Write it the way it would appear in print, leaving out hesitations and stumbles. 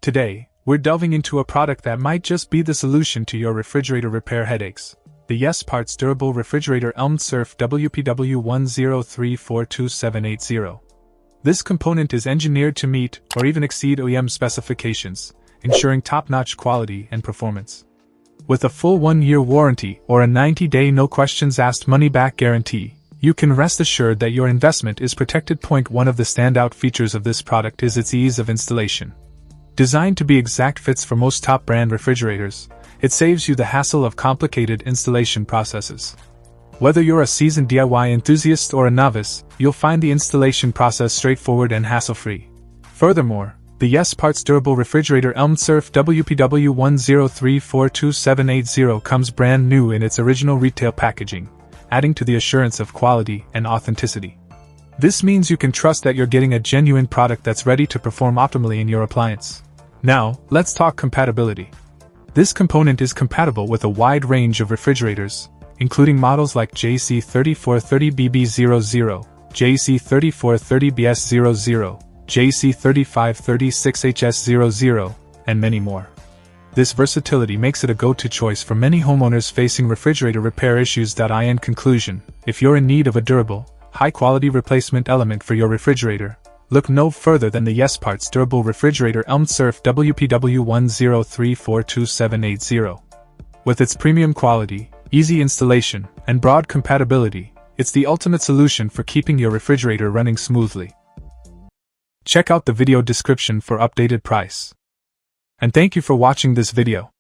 Today, we're delving into a product that might just be the solution to your refrigerator repair headaches: the YesParts Durable Refrigerator Elmnt-Surf WPW10342780. This component is engineered to meet or even exceed OEM specifications, ensuring top-notch quality and performance. With a full 1-year warranty or a 90-day no-questions-asked money-back guarantee, you can rest assured that your investment is protected. One of the standout features of this product is its ease of installation. Designed to be exact fits for most top-brand refrigerators, it saves you the hassle of complicated installation processes. Whether you're a seasoned DIY enthusiast or a novice, you'll find the installation process straightforward and hassle-free. Furthermore, the YesParts Durable Refrigerator Elmnt-Surf WPW10342780 comes brand new in its original retail packaging, adding to the assurance of quality and authenticity. This means you can trust that you're getting a genuine product that's ready to perform optimally in your appliance. Now, let's talk compatibility. This component is compatible with a wide range of refrigerators, including models like JC3430BB00, JC3430BS00, JC3536HS00, and many more. This versatility makes it a go-to choice for many homeowners facing refrigerator repair issues. In conclusion, if you're in need of a durable, high-quality replacement element for your refrigerator, look no further than the YesParts Durable Refrigerator Elmnt-Surf WPW10342780. With its premium quality, easy installation, and broad compatibility, it's the ultimate solution for keeping your refrigerator running smoothly. Check out the video description for updated price. And thank you for watching this video.